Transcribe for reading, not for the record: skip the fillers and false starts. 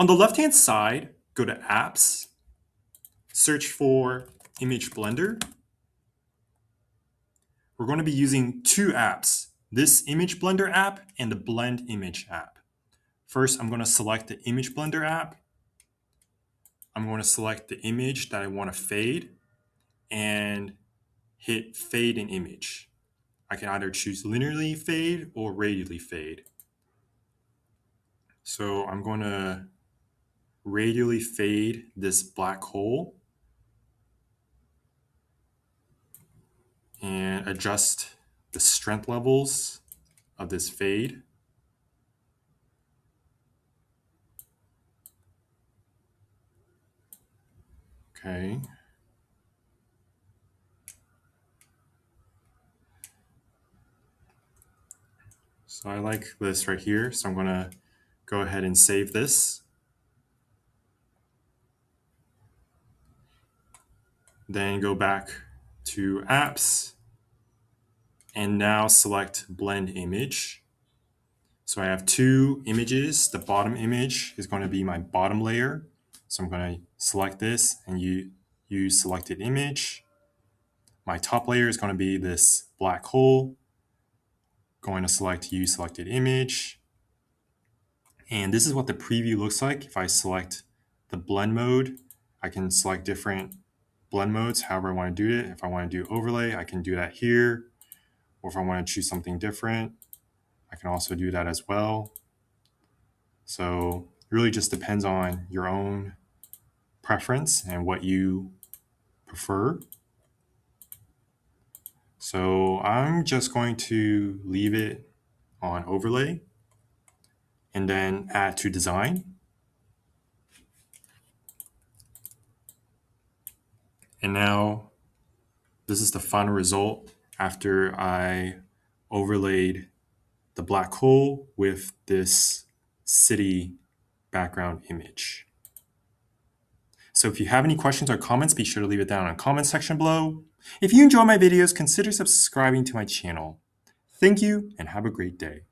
On the left-hand side, go to Apps, search for Image Blender. We're going to be using two apps, this Image Blender app and the Blend Image app. First, I'm going to select the Image Blender app. I'm going to select the image that I want to fade and hit Fade in Image. I can either choose linearly fade or radially fade. So I'm going to radially fade this black hole and adjust the strength levels of this fade. Okay. So I like this right here. So I'm going to go ahead and save this. Then go back to Apps and now select Blend Image. So I have two images. The bottom image is going to be my bottom layer. So I'm going to select this and use selected image. My top layer is going to be this black hole. Going to select use selected image. And this is what the preview looks like. If I select the blend mode, I can select different blend modes, however I want to do it. If I want to do overlay, I can do that here. Or if I want to choose something different, I can also do that as well. So it really just depends on your own preference and what you prefer. So I'm just going to leave it on overlay and then add to design. And now this is the final result after I overlaid the black hole with this city background image. So if you have any questions or comments, be sure to leave it down in the comment section below. If you enjoy my videos, consider subscribing to my channel. Thank you and have a great day.